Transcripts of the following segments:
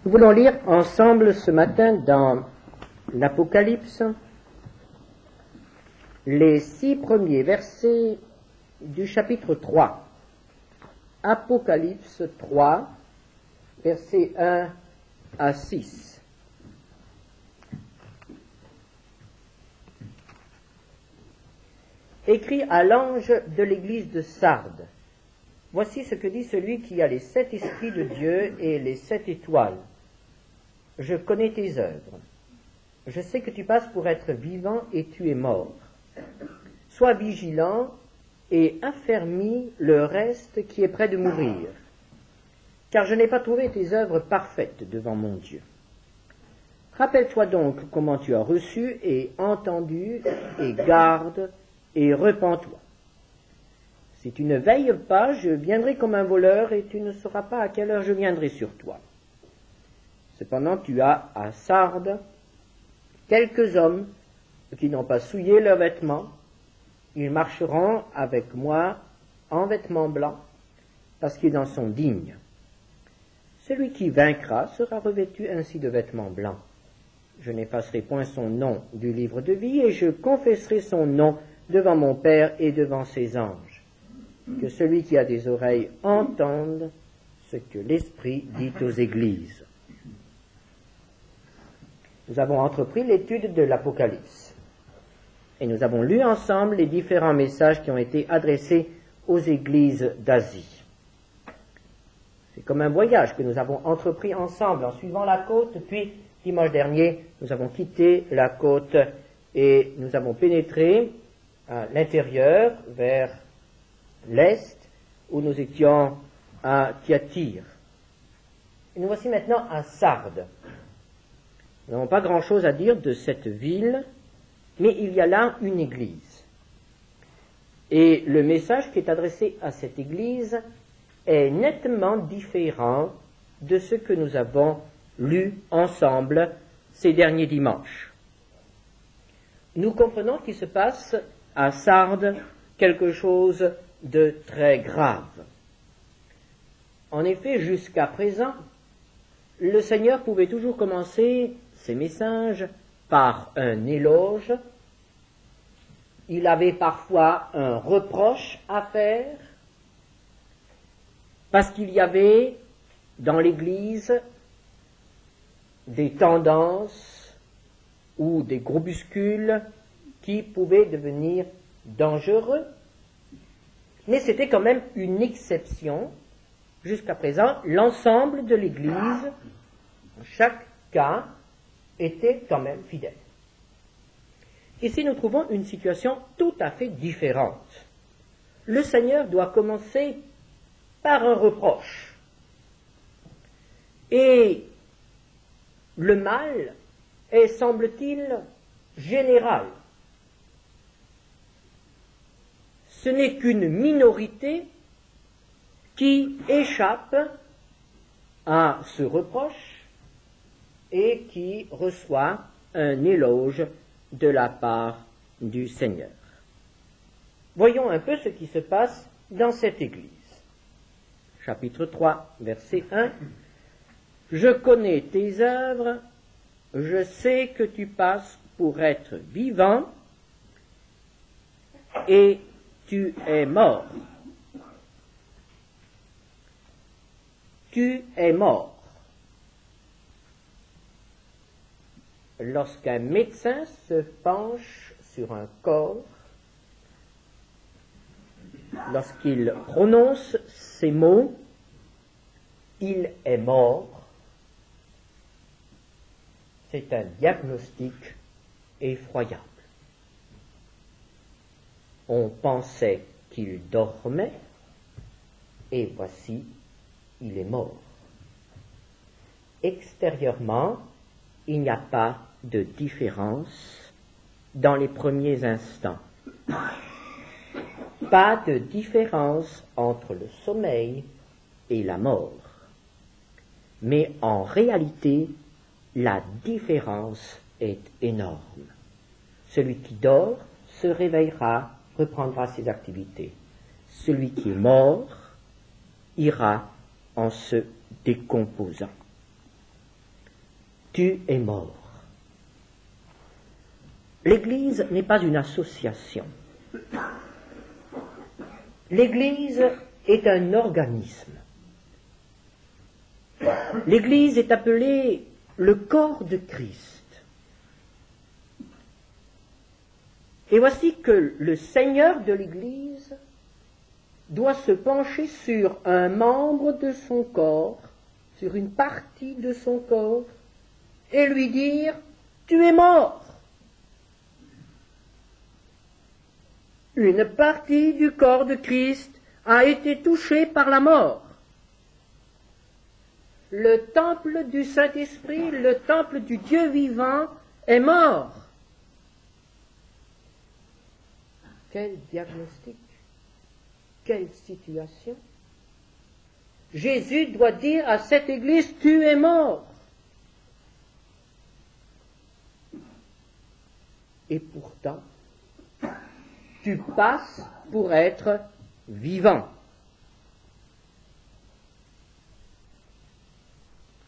Nous voulons lire ensemble ce matin dans l'Apocalypse les 6 premiers versets du chapitre 3. Apocalypse 3, versets 1 à 6. Écrit à l'ange de l'église de Sardes. Voici ce que dit celui qui a les 7 esprits de Dieu et les 7 étoiles. Je connais tes œuvres. Je sais que tu passes pour être vivant et tu es mort. Sois vigilant et affermis le reste qui est près de mourir. Car je n'ai pas trouvé tes œuvres parfaites devant mon Dieu. Rappelle-toi donc comment tu as reçu et entendu, et garde et repens-toi. Si tu ne veilles pas, je viendrai comme un voleur et tu ne sauras pas à quelle heure je viendrai sur toi. Cependant, tu as à Sardes quelques hommes qui n'ont pas souillé leurs vêtements. Ils marcheront avec moi en vêtements blancs parce qu'ils en sont dignes. Celui qui vaincra sera revêtu ainsi de vêtements blancs. Je n'effacerai point son nom du livre de vie et je confesserai son nom devant mon Père et devant ses anges. Que celui qui a des oreilles entende ce que l'Esprit dit aux églises. Nous avons entrepris l'étude de l'Apocalypse et nous avons lu ensemble les différents messages qui ont été adressés aux églises d'Asie. C'est comme un voyage que nous avons entrepris ensemble en suivant la côte, puis dimanche dernier nous avons quitté la côte et nous avons pénétré à l'intérieur vers l'est où nous étions à Thyatire. Et nous voici maintenant à Sardes. Nous n'avons pas grand-chose à dire de cette ville, mais il y a là une église. Et le message qui est adressé à cette église est nettement différent de ce que nous avons lu ensemble ces derniers dimanches. Nous comprenons qu'il se passe à Sardes quelque chose de très grave. En effet, jusqu'à présent, le Seigneur pouvait toujours commencer ses messages par un éloge. Il avait parfois un reproche à faire, parce qu'il y avait dans l'Église des tendances ou des groupuscules qui pouvaient devenir dangereux. Mais c'était quand même une exception. Jusqu'à présent, l'ensemble de l'Église, en chaque cas, était quand même fidèle. Ici, nous trouvons une situation tout à fait différente. Le Seigneur doit commencer par un reproche. Et le mal est, semble-t-il, général. Ce n'est qu'une minorité qui échappe à ce reproche et qui reçoit un éloge de la part du Seigneur. Voyons un peu ce qui se passe dans cette église. Chapitre 3, verset 1. Je connais tes œuvres, je sais que tu passes pour être vivant et tu es mort. Tu es mort. Lorsqu'un médecin se penche sur un corps, lorsqu'il prononce ces mots, il est mort, c'est un diagnostic effroyable. On pensait qu'il dormait, et voici, il est mort. Extérieurement, il n'y a pas de différence dans les premiers instants. Pas de différence entre le sommeil et la mort. Mais en réalité, la différence est énorme. Celui qui dort se réveillera, reprendra ses activités. Celui qui est mort ira en se décomposant. tu es mort. L'Église n'est pas une association. L'Église est un organisme. L'Église est appelée le corps de Christ. Et voici que le Seigneur de l'Église doit se pencher sur un membre de son corps, sur une partie de son corps, et lui dire « Tu es mort ». Une partie du corps de Christ a été touchée par la mort. Le temple du Saint-Esprit, le temple du Dieu vivant est mort. Quel diagnostic, quelle situation. Jésus doit dire à cette Église, tu es mort. Et pourtant, tu passes pour être vivant.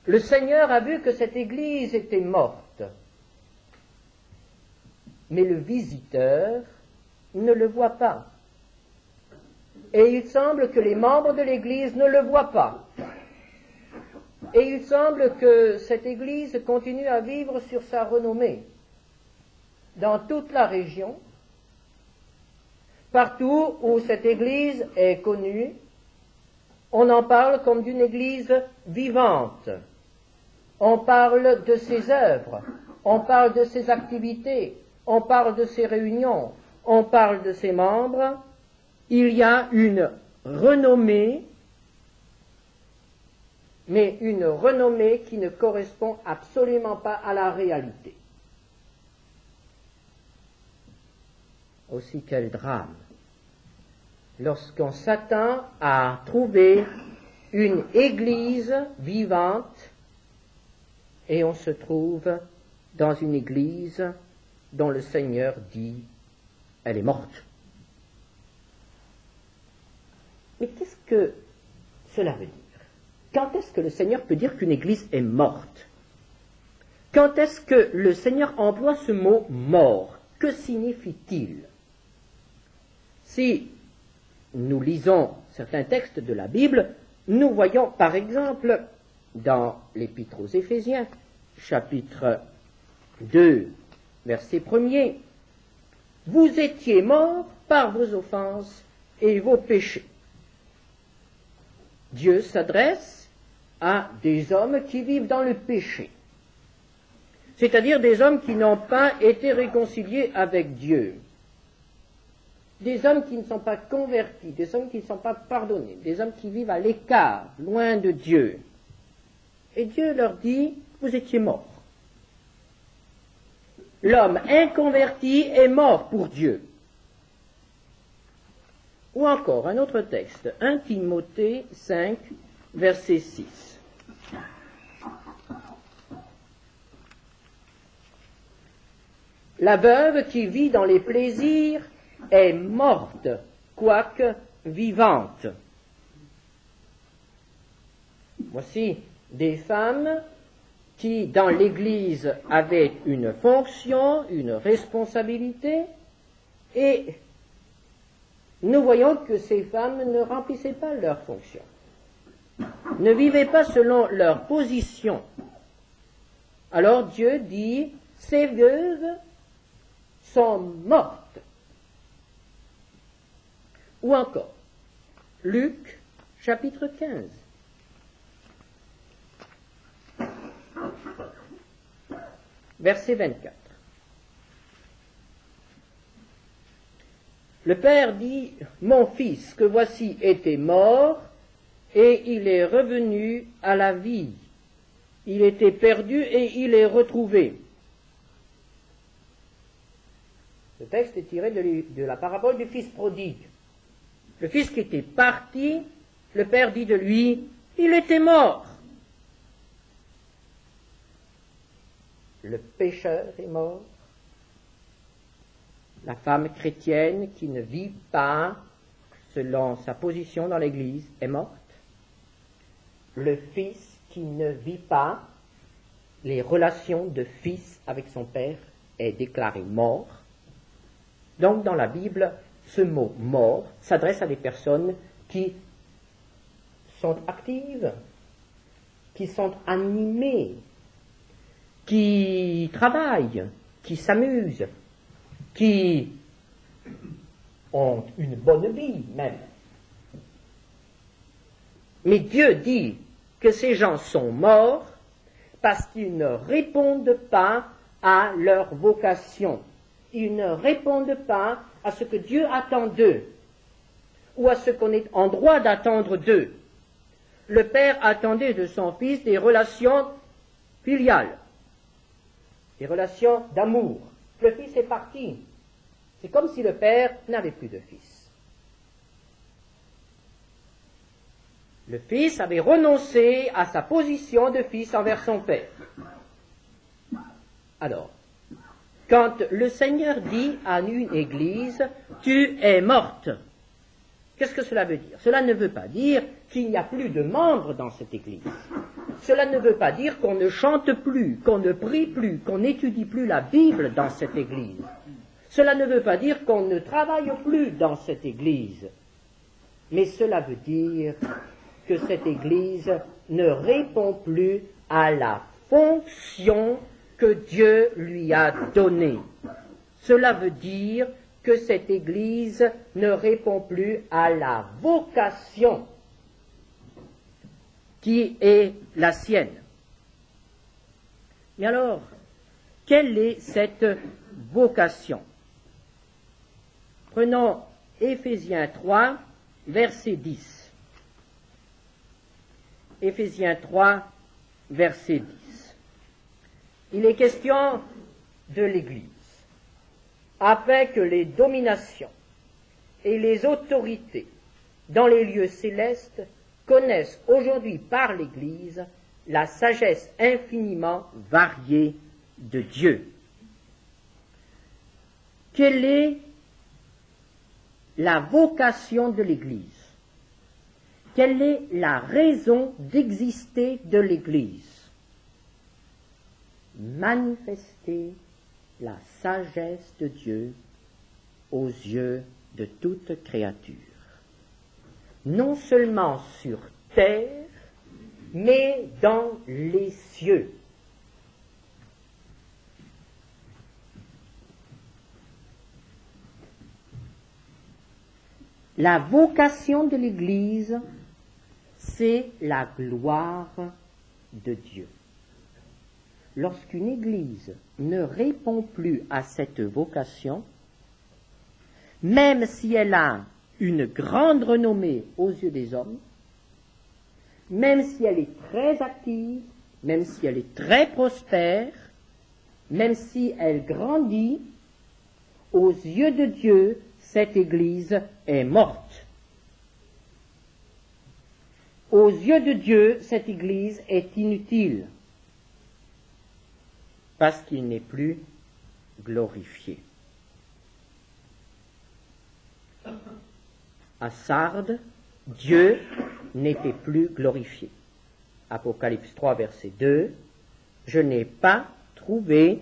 Le Seigneur a vu que cette Église était morte, mais le visiteur ne le voit pas. Et il semble que les membres de l'Église ne le voient pas. Et il semble que cette Église continue à vivre sur sa renommée. Dans toute la région, partout où cette Église est connue, on en parle comme d'une Église vivante. On parle de ses œuvres, on parle de ses activités, on parle de ses réunions, on parle de ses membres. Il y a une renommée, mais une renommée qui ne correspond absolument pas à la réalité. Aussi quel drame lorsqu'on s'attend à trouver une église vivante et on se trouve dans une église dont le Seigneur dit « elle est morte ». Mais qu'est-ce que cela veut dire? Quand est-ce que le Seigneur peut dire qu'une église est morte? Quand est-ce que le Seigneur emploie ce mot « mort » ? Que signifie-t-il? Si nous lisons certains textes de la Bible, nous voyons par exemple dans l'Épître aux Éphésiens, chapitre 2, verset 1er, « Vous étiez morts par vos offenses et vos péchés. » Dieu s'adresse à des hommes qui vivent dans le péché, c'est-à-dire des hommes qui n'ont pas été réconciliés avec Dieu, des hommes qui ne sont pas convertis, des hommes qui ne sont pas pardonnés, des hommes qui vivent à l'écart, loin de Dieu. Et Dieu leur dit, vous étiez morts. L'homme inconverti est mort pour Dieu. Ou encore, un autre texte, 1 Timothée 5, verset 6. La veuve qui vit dans les plaisirs est morte, quoique vivante. Voici des femmes qui, dans l'Église, avaient une fonction, une responsabilité, et nous voyons que ces femmes ne remplissaient pas leur fonction, ne vivaient pas selon leur position. Alors Dieu dit, ces veuves sont mortes. Ou encore, Luc, chapitre 15. Verset 24. Le Père dit, « Mon fils, que voici, était mort, et il est revenu à la vie. Il était perdu, et il est retrouvé. » Ce texte est tiré de la parabole du fils prodigue. Le fils qui était parti, le Père dit de lui, « Il était mort. » Le pécheur est mort. La femme chrétienne qui ne vit pas selon sa position dans l'Église est morte. Le fils qui ne vit pas les relations de fils avec son père est déclaré mort. Donc dans la Bible, ce mot mort s'adresse à des personnes qui sont actives, qui sont animées, qui travaillent, qui s'amusent, qui ont une bonne vie même. Mais Dieu dit que ces gens sont morts parce qu'ils ne répondent pas à leur vocation. Ils ne répondent pas à ce que Dieu attend d'eux, ou à ce qu'on est en droit d'attendre d'eux. Le Père attendait de son Fils des relations filiales, des relations d'amour. Le Fils est parti. C'est comme si le Père n'avait plus de Fils. Le Fils avait renoncé à sa position de Fils envers son Père. Alors, quand le Seigneur dit à une Église, « Tu es morte », qu'est-ce que cela veut dire? Cela ne veut pas dire qu'il n'y a plus de membres dans cette Église. Cela ne veut pas dire qu'on ne chante plus, qu'on ne prie plus, qu'on n'étudie plus la Bible dans cette Église. Cela ne veut pas dire qu'on ne travaille plus dans cette Église. Mais cela veut dire que cette Église ne répond plus à la fonction que Dieu lui a donnée. Cela veut dire que cette Église ne répond plus à la vocation qui est la sienne. Mais alors, quelle est cette vocation? Prenons Éphésiens 3, verset 10. Éphésiens 3, verset 10. Il est question de l'Église, afin que les dominations et les autorités dans les lieux célestes connaissent aujourd'hui par l'Église la sagesse infiniment variée de Dieu. Quelle est la vocation de l'Église? Quelle est la raison d'exister de l'Église? Manifester la sagesse de Dieu aux yeux de toute créature. Non seulement sur terre, mais dans les cieux. La vocation de l'Église, c'est la gloire de Dieu. Lorsqu'une Église ne répond plus à cette vocation, même si elle a une grande renommée aux yeux des hommes, même si elle est très active, même si elle est très prospère, même si elle grandit, aux yeux de Dieu, cette Église est morte. Aux yeux de Dieu, cette Église est inutile, parce qu'il n'est plus glorifié. À Sardes, Dieu n'était plus glorifié. Apocalypse 3, verset 2, « Je n'ai pas trouvé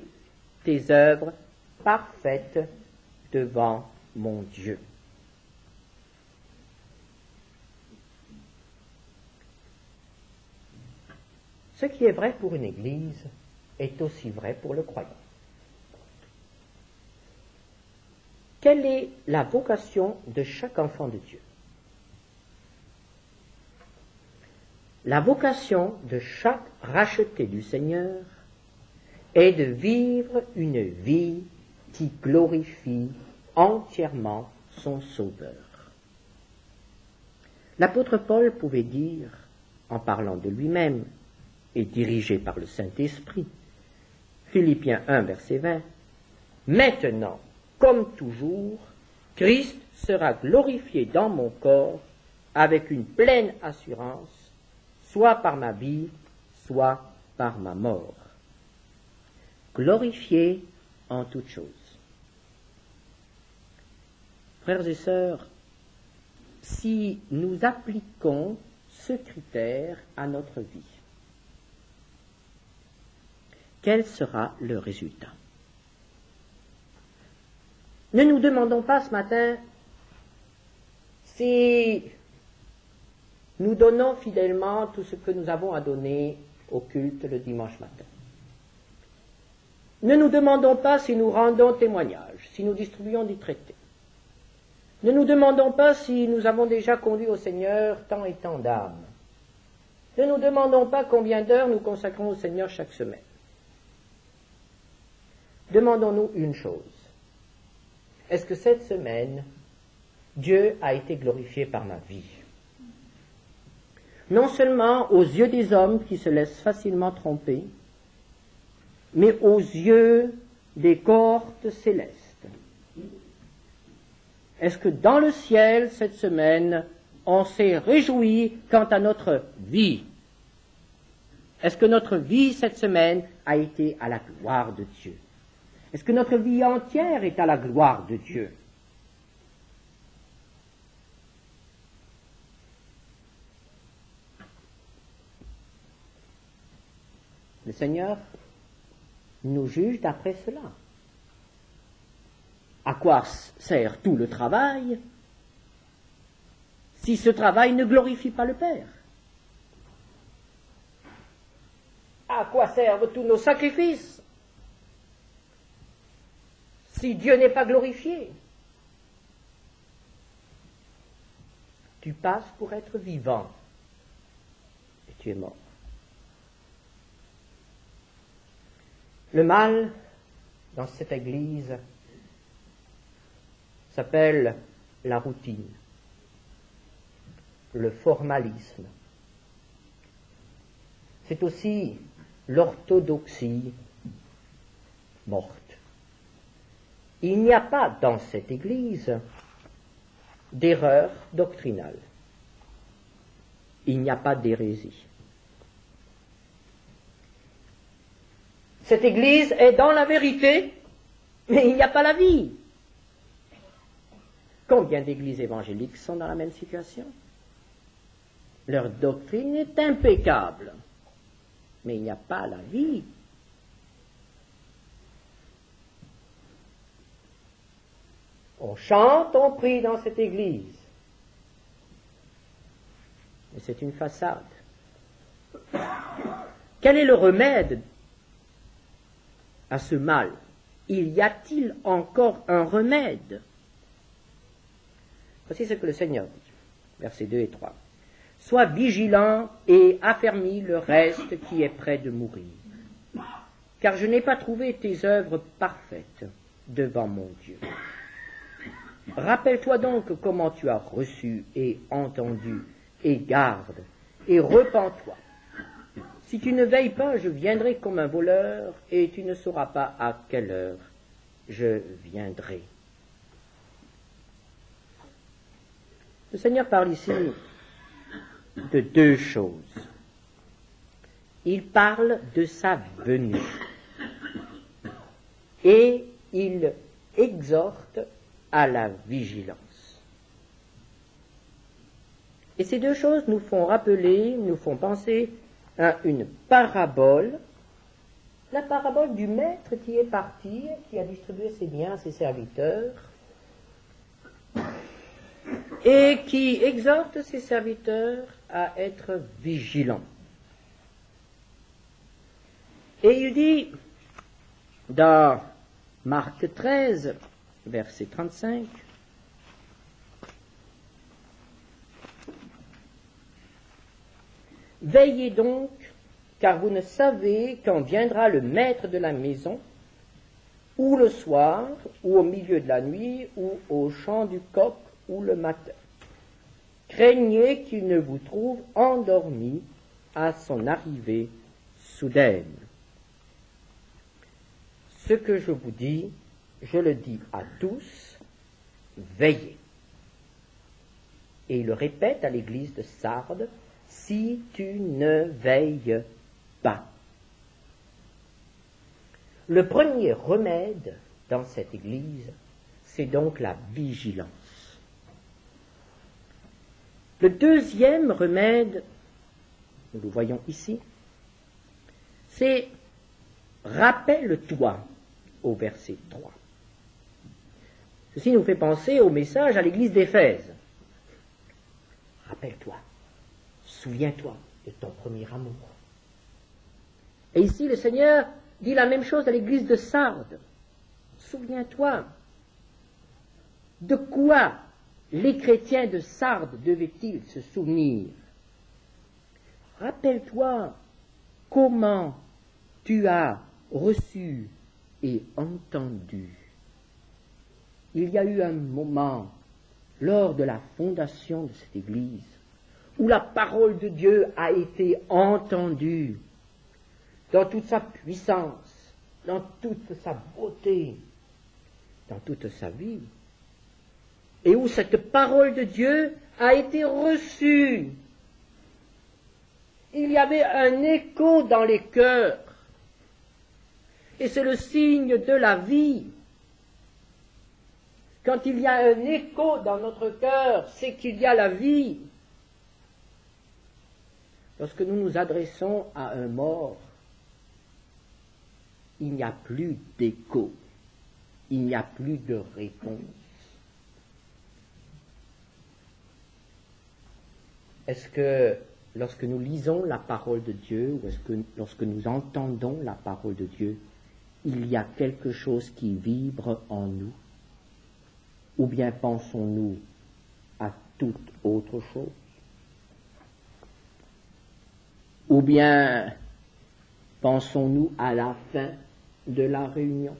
tes œuvres parfaites devant mon Dieu. » Ce qui est vrai pour une Église est aussi vrai pour le croyant. Quelle est la vocation de chaque enfant de Dieu? La vocation de chaque racheté du Seigneur est de vivre une vie qui glorifie entièrement son Sauveur. L'apôtre Paul pouvait dire, en parlant de lui-même et dirigé par le Saint-Esprit, Philippiens 1, verset 20, « Maintenant, comme toujours, Christ sera glorifié dans mon corps avec une pleine assurance, soit par ma vie, soit par ma mort. » Glorifié en toutes choses. Frères et sœurs, si nous appliquons ce critère à notre vie, quel sera le résultat? Ne nous demandons pas ce matin si nous donnons fidèlement tout ce que nous avons à donner au culte le dimanche matin. Ne nous demandons pas si nous rendons témoignage, si nous distribuons des traités. Ne nous demandons pas si nous avons déjà conduit au Seigneur tant et tant d'âmes. Ne nous demandons pas combien d'heures nous consacrons au Seigneur chaque semaine. Demandons-nous une chose. Est-ce que cette semaine, Dieu a été glorifié par ma vie? Non seulement aux yeux des hommes qui se laissent facilement tromper, mais aux yeux des cohortes célestes. Est-ce que dans le ciel, cette semaine, on s'est réjoui quant à notre vie? Est-ce que notre vie cette semaine a été à la gloire de Dieu? Est-ce que notre vie entière est à la gloire de Dieu? Le Seigneur nous juge d'après cela. À quoi sert tout le travail si ce travail ne glorifie pas le Père? À quoi servent tous nos sacrifices si Dieu n'est pas glorifié? Tu passes pour être vivant et tu es mort. Le mal dans cette Église s'appelle la routine, le formalisme. C'est aussi l'orthodoxie morte. Il n'y a pas dans cette Église d'erreur doctrinale. Il n'y a pas d'hérésie. Cette Église est dans la vérité, mais il n'y a pas la vie. Combien d'églises évangéliques sont dans la même situation? Leur doctrine est impeccable, mais il n'y a pas la vie. On chante, on prie dans cette Église, mais c'est une façade. Quel est le remède à ce mal? Y a-t-il encore un remède? Voici ce que le Seigneur dit, versets 2 et 3. Sois vigilant et affermis le reste qui est près de mourir, car je n'ai pas trouvé tes œuvres parfaites devant mon Dieu. Rappelle-toi donc comment tu as reçu et entendu, et garde, et repens-toi. Si tu ne veilles pas, je viendrai comme un voleur, et tu ne sauras pas à quelle heure je viendrai. Le Seigneur parle ici de deux choses. Il parle de sa venue et il exhorte à la vigilance. Et ces deux choses nous font rappeler, nous font penser à une parabole, la parabole du maître qui est parti, qui a distribué ses biens à ses serviteurs, et qui exhorte ses serviteurs à être vigilants. Et il dit, dans Marc 13, verset 35, « Veillez donc, car vous ne savez quand viendra le maître de la maison, ou le soir, ou au milieu de la nuit, ou au chant du coq, ou le matin. Craignez qu'il ne vous trouve endormi à son arrivée soudaine. Ce que je vous dis, je le dis à tous, veillez. » Et il le répète à l'église de Sardes, « Si tu ne veilles pas. » Le premier remède dans cette église, c'est donc la vigilance. Le deuxième remède, nous le voyons ici, c'est rappelle-toi au verset 3. Ceci nous fait penser au message à l'église d'Éphèse. Rappelle-toi, souviens-toi de ton premier amour. Et ici, le Seigneur dit la même chose à l'église de Sardes. Souviens-toi. De quoi les chrétiens de Sardes devaient-ils se souvenir? Rappelle-toi comment tu as reçu et entendu. Il y a eu un moment, lors de la fondation de cette Église, où la parole de Dieu a été entendue dans toute sa puissance, dans toute sa beauté, dans toute sa vie, et où cette parole de Dieu a été reçue. Il y avait un écho dans les cœurs, et c'est le signe de la vie. Quand il y a un écho dans notre cœur, c'est qu'il y a la vie. Lorsque nous nous adressons à un mort, il n'y a plus d'écho, il n'y a plus de réponse. Est-ce que lorsque nous lisons la parole de Dieu, ou est-ce que lorsque nous entendons la parole de Dieu, il y a quelque chose qui vibre en nous? Ou bien pensons-nous à toute autre chose? Ou bien pensons-nous à la fin de la réunion?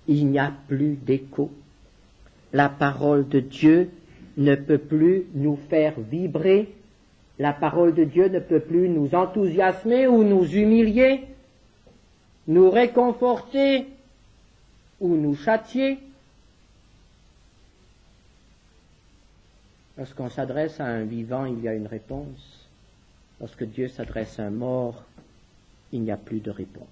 Il n'y a plus d'écho. La parole de Dieu ne peut plus nous faire vibrer. La parole de Dieu ne peut plus nous enthousiasmer ou nous humilier, nous réconforter ou nous châtier. Lorsqu'on s'adresse à un vivant, il y a une réponse. Lorsque Dieu s'adresse à un mort, il n'y a plus de réponse.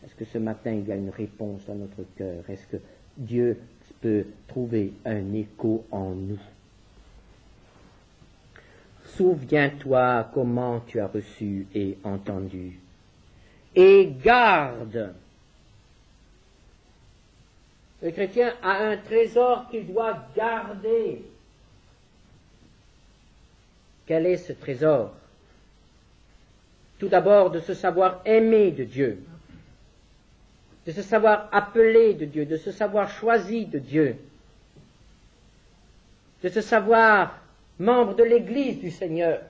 Est-ce que ce matin, il y a une réponse dans notre cœur? Est-ce que Dieu peut trouver un écho en nous? Souviens-toi comment tu as reçu et entendu. Et garde. Le chrétien a un trésor qu'il doit garder. Quel est ce trésor? Tout d'abord, de se savoir aimé de Dieu, de se savoir appelé de Dieu, de se savoir choisi de Dieu, de se savoir membre de l'Église du Seigneur.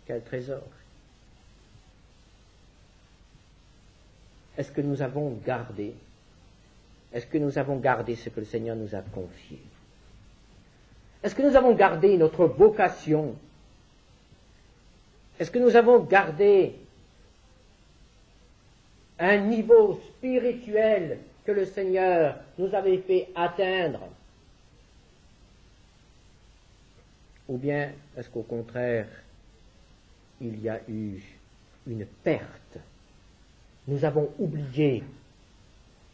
Quel trésor! Est-ce que nous avons gardé? Est-ce que nous avons gardé ce que le Seigneur nous a confié? Est-ce que nous avons gardé notre vocation? Est-ce que nous avons gardé un niveau spirituel que le Seigneur nous avait fait atteindre? Ou bien est-ce qu'au contraire, il y a eu une perte? Nous avons oublié,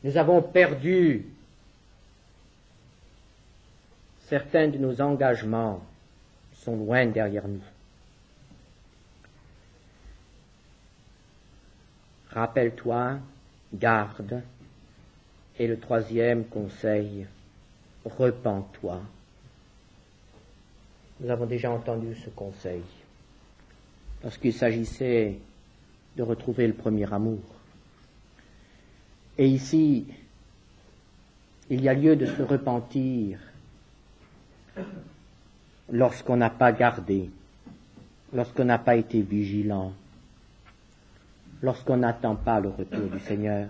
nous avons perdu certains de nos engagements, sont loin derrière nous. Rappelle-toi, garde, et le troisième conseil, repens-toi. Nous avons déjà entendu ce conseil lorsqu'il s'agissait de retrouver le premier amour. Et ici, il y a lieu de se repentir lorsqu'on n'a pas gardé, lorsqu'on n'a pas été vigilant, lorsqu'on n'attend pas le retour du Seigneur,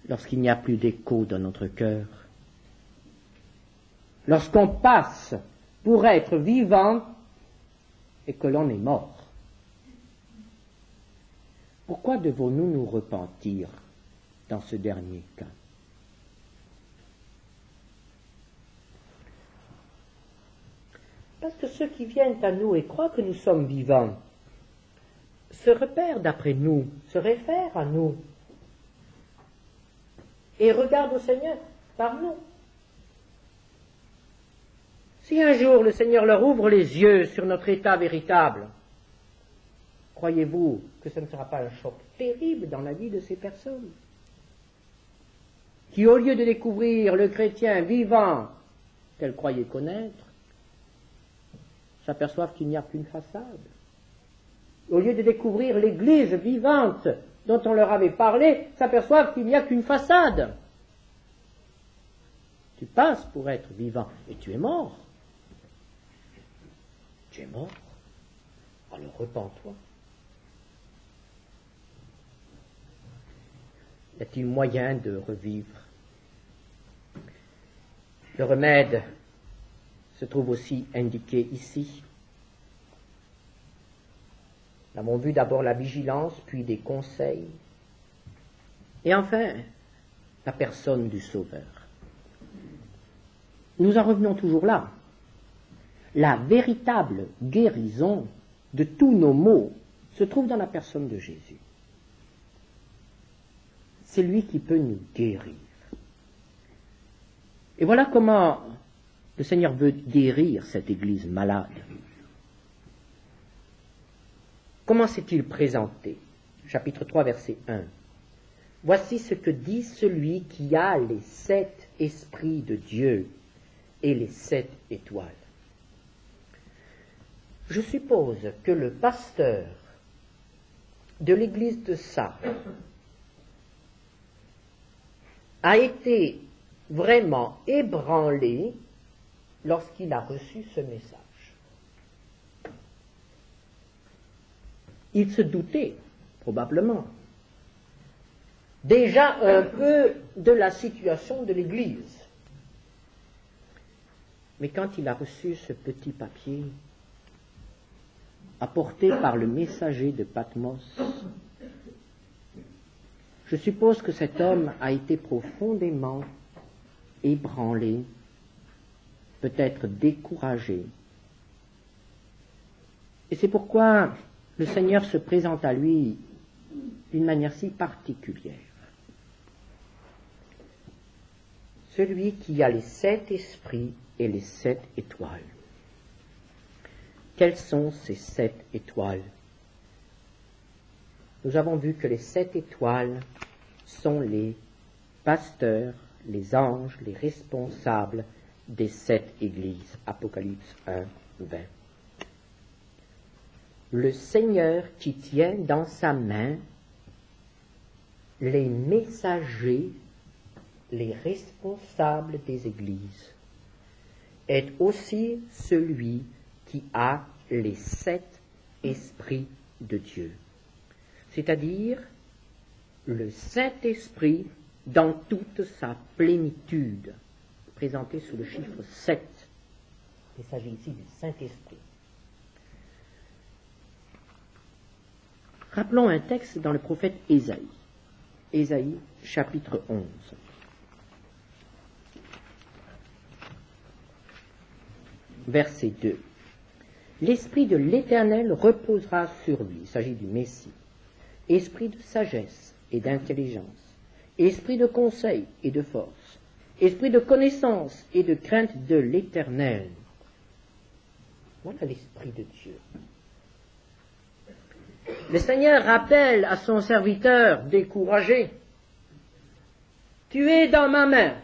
lorsqu'il n'y a plus d'écho dans notre cœur, lorsqu'on passe pour être vivant et que l'on est mort. Pourquoi devons-nous nous repentir dans ce dernier cas? Parce que ceux qui viennent à nous et croient que nous sommes vivants se repèrent d'après nous, se réfèrent à nous et regardent au Seigneur par nous. Si un jour le Seigneur leur ouvre les yeux sur notre état véritable, croyez-vous que ce ne sera pas un choc terrible dans la vie de ces personnes qui, au lieu de découvrir le chrétien vivant qu'elles croyaient connaître, s'aperçoivent qu'il n'y a qu'une façade. Au lieu de découvrir l'Église vivante dont on leur avait parlé, s'aperçoivent qu'il n'y a qu'une façade. Tu passes pour être vivant et tu es mort. Tu es mort. Alors repens-toi. Y a-t-il moyen de revivre? Le remède se trouve aussi indiqué ici. Nous avons vu d'abord la vigilance, puis des conseils, et enfin la personne du Sauveur. Nous en revenons toujours là. La véritable guérison de tous nos maux se trouve dans la personne de Jésus. C'est lui qui peut nous guérir. Et voilà comment le Seigneur veut guérir cette Église malade. Comment s'est-il présenté? Chapitre 3, verset 1. Voici ce que dit celui qui a les 7 esprits de Dieu et les 7 étoiles. Je suppose que le pasteur de l'église de Sardes a été vraiment ébranlé lorsqu'il a reçu ce message. Il se doutait, probablement, déjà un peu de la situation de l'Église. Mais quand il a reçu ce petit papier, apporté par le messager de Patmos, je suppose que cet homme a été profondément ébranlé, peut-être découragé. Et c'est pourquoi le Seigneur se présente à lui d'une manière si particulière. Celui qui a les 7 esprits et les 7 étoiles. Quelles sont ces 7 étoiles? Nous avons vu que les 7 étoiles sont les pasteurs, les anges, les responsables des 7 églises. Apocalypse 1, 20. Le Seigneur qui tient dans sa main les messagers, les responsables des églises, est aussi celui qui a les 7 esprits de Dieu, c'est-à-dire le Saint-Esprit dans toute sa plénitude, présenté sous le chiffre 7. Il s'agit ici du Saint-Esprit. Rappelons un texte dans le prophète Ésaïe. Ésaïe, chapitre 11. Verset 2. L'Esprit de l'Éternel reposera sur lui. Il s'agit du Messie. Esprit de sagesse et d'intelligence. Esprit de conseil et de force. Esprit de connaissance et de crainte de l'Éternel. Voilà l'Esprit de Dieu. Le Seigneur rappelle à son serviteur découragé, tu es dans ma main.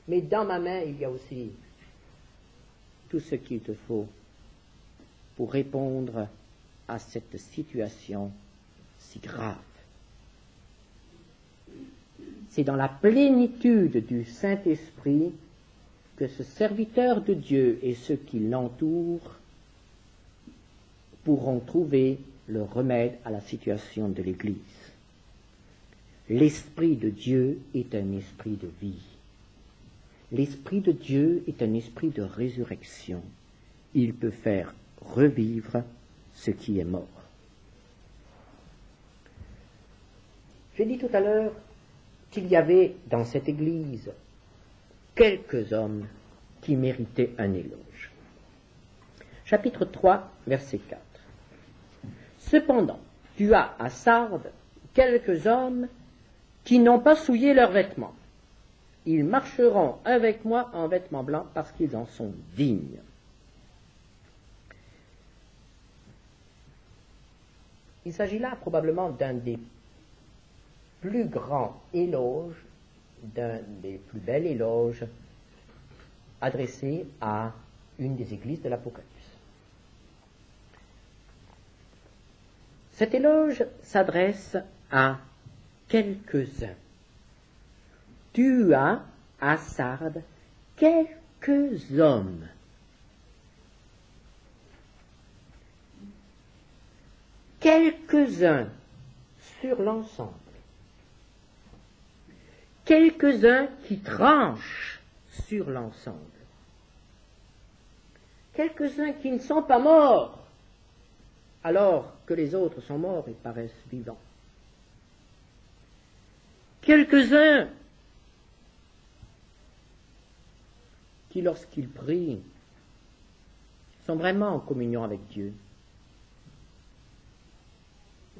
Mais dans ma main, il y a aussi tout ce qu'il te faut pour répondre à cette situation si grave. C'est dans la plénitude du Saint-Esprit que ce serviteur de Dieu et ceux qui l'entourent pourront trouver le remède à la situation de l'Église. L'Esprit de Dieu est un esprit de vie. L'Esprit de Dieu est un esprit de résurrection. Il peut faire revivre ce qui est mort. J'ai dit tout à l'heure qu'il y avait dans cette Église quelques hommes qui méritaient un éloge. Chapitre 3, verset 4. Cependant, tu as à Sardes quelques hommes qui n'ont pas souillé leurs vêtements. Ils marcheront avec moi en vêtements blancs parce qu'ils en sont dignes. Il s'agit là probablement d'un des plus grands éloges, d'un des plus bels éloges adressés à une des églises de l'Apocalypse. Cet éloge s'adresse à quelques-uns. Tu as à Sardes quelques hommes. Quelques-uns sur l'ensemble. Quelques-uns qui tranchent sur l'ensemble. Quelques-uns qui ne sont pas morts, alors que les autres sont morts et paraissent vivants. Quelques-uns qui, lorsqu'ils prient, sont vraiment en communion avec Dieu.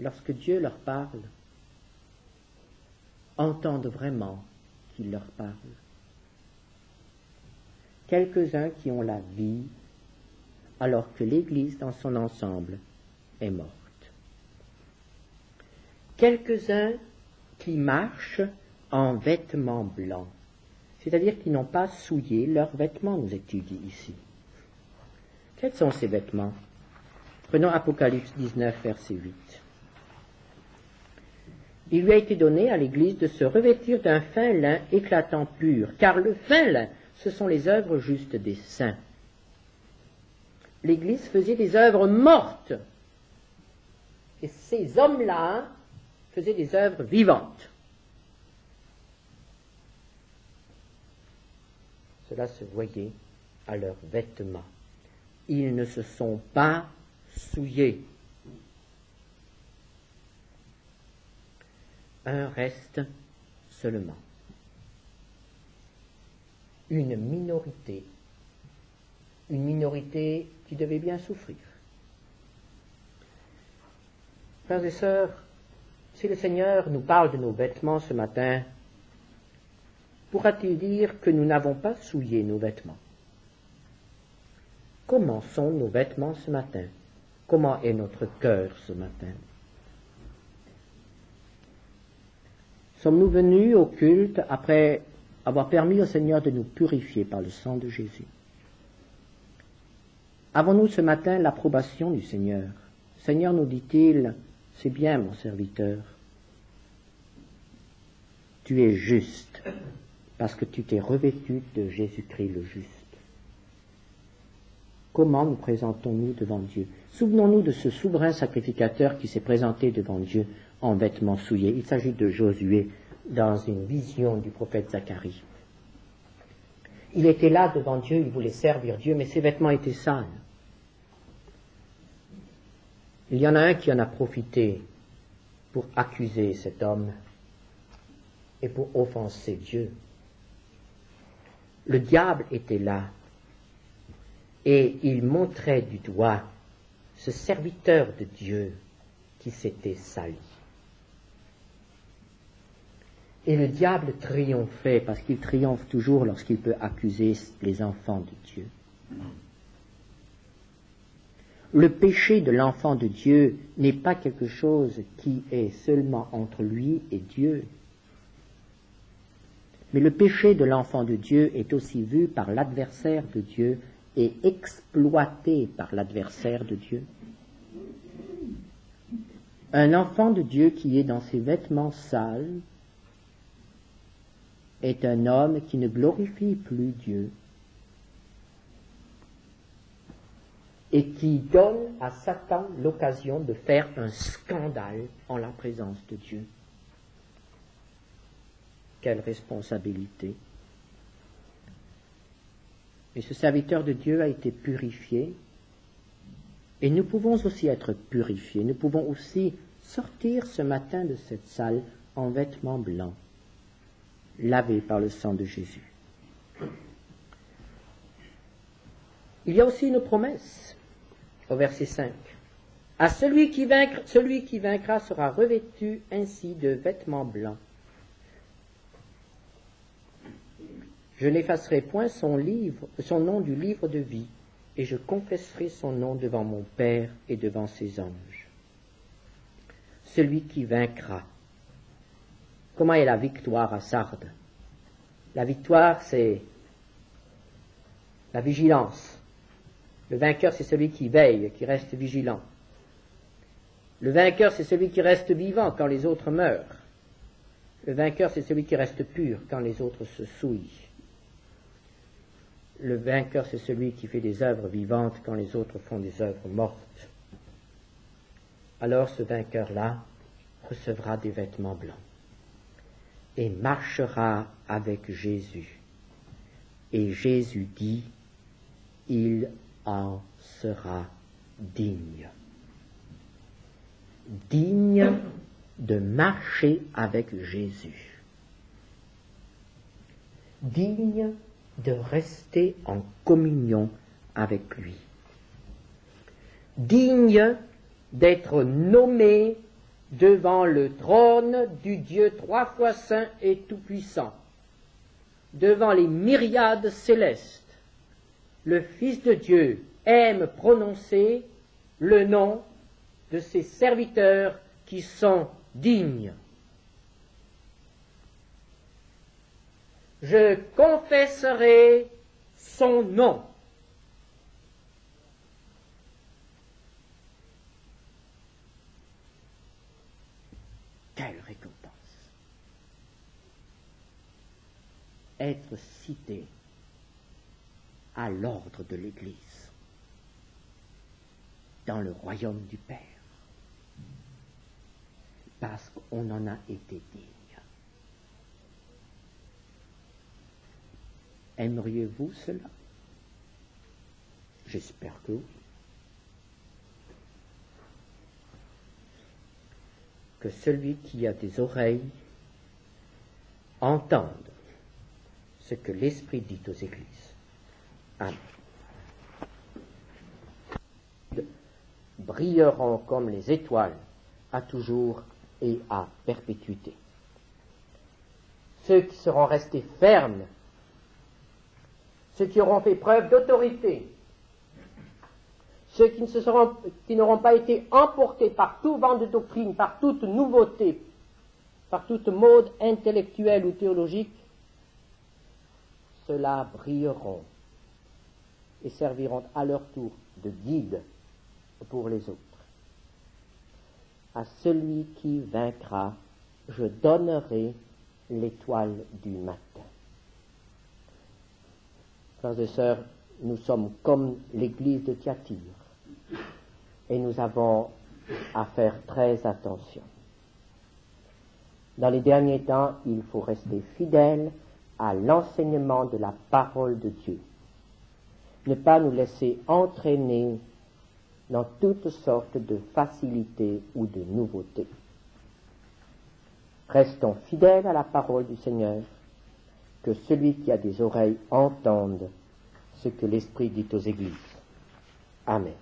Lorsque Dieu leur parle, entendent vraiment qu'il leur parle. Quelques-uns qui ont la vie, alors que l'Église dans son ensemble est morte. Quelques-uns qui marchent en vêtements blancs, c'est-à-dire qui n'ont pas souillé leurs vêtements, nous est-il dit ici. Quels sont ces vêtements? Prenons Apocalypse 19, verset 8. Il lui a été donné à l'Église de se revêtir d'un fin lin éclatant pur, car le fin lin, ce sont les œuvres justes des saints. L'Église faisait des œuvres mortes, et ces hommes-là faisaient des œuvres vivantes. Cela se voyait à leurs vêtements. Ils ne se sont pas souillés. Un reste seulement. Une minorité qui devait bien souffrir. Frères et sœurs, si le Seigneur nous parle de nos vêtements ce matin, pourra-t-il dire que nous n'avons pas souillé nos vêtements? Comment sont nos vêtements ce matin? Comment est notre cœur ce matin? Sommes-nous venus au culte après avoir permis au Seigneur de nous purifier par le sang de Jésus? Avons-nous ce matin l'approbation du Seigneur? Seigneur, nous dit-il, c'est bien mon serviteur. Tu es juste parce que tu t'es revêtu de Jésus-Christ le juste. Comment nous présentons-nous devant Dieu? Souvenons-nous de ce souverain sacrificateur qui s'est présenté devant Dieu en vêtements souillés. Il s'agit de Josué dans une vision du prophète Zacharie. Il était là devant Dieu, il voulait servir Dieu, mais ses vêtements étaient sales. Il y en a un qui en a profité pour accuser cet homme et pour offenser Dieu. Le diable était là et il montrait du doigt ce serviteur de Dieu qui s'était sali. Et le diable triomphait, parce qu'il triomphe toujours lorsqu'il peut accuser les enfants de Dieu. Le péché de l'enfant de Dieu n'est pas quelque chose qui est seulement entre lui et Dieu. Mais le péché de l'enfant de Dieu est aussi vu par l'adversaire de Dieu et exploité par l'adversaire de Dieu. Un enfant de Dieu qui est dans ses vêtements sales est un homme qui ne glorifie plus Dieu et qui donne à Satan l'occasion de faire un scandale en la présence de Dieu. Quelle responsabilité! Et ce serviteur de Dieu a été purifié, et nous pouvons aussi être purifiés, nous pouvons aussi sortir ce matin de cette salle en vêtements blancs, lavés par le sang de Jésus. Il y a aussi une promesse au verset 5. À celui qui vaincra sera revêtu ainsi de vêtements blancs. Je n'effacerai point son nom du livre de vie, et je confesserai son nom devant mon Père et devant ses anges. celui qui vaincra. Comment est la victoire à Sardes? La victoire, c'est la vigilance. Le vainqueur, c'est celui qui veille, qui reste vigilant. Le vainqueur, c'est celui qui reste vivant quand les autres meurent. Le vainqueur, c'est celui qui reste pur quand les autres se souillent. Le vainqueur, c'est celui qui fait des œuvres vivantes quand les autres font des œuvres mortes. Alors ce vainqueur-là recevra des vêtements blancs et marchera avec Jésus. Et Jésus dit, il en sera digne. Digne de marcher avec Jésus. Digne de rester en communion avec lui. Digne d'être nommé devant le trône du Dieu 3 fois saint et tout-puissant, devant les myriades célestes. Le Fils de Dieu aime prononcer le nom de ses serviteurs qui sont dignes. Je confesserai son nom. Quelle récompense! Être cité à l'ordre de l'Église dans le royaume du Père, parce qu'on en a été digne. Aimeriez-vous cela? J'espère que oui. Que celui qui a des oreilles entende ce que l'Esprit dit aux églises. Amen. Brilleront comme les étoiles à toujours et à perpétuité. Ceux qui seront restés fermes, ceux qui auront fait preuve d'autorité, ceux qui n'auront pas été emportés par tout vent de doctrine, par toute nouveauté, par toute mode intellectuelle ou théologique, ceux-là brilleront et serviront à leur tour de guide pour les autres. À celui qui vaincra, je donnerai l'étoile du matin. Frères et sœurs, nous sommes comme l'église de Thyatire et nous avons à faire très attention. Dans les derniers temps, il faut rester fidèle à l'enseignement de la parole de Dieu. Ne pas nous laisser entraîner dans toutes sortes de facilités ou de nouveautés. Restons fidèles à la parole du Seigneur, que celui qui a des oreilles entende ce que l'Esprit dit aux églises. Amen.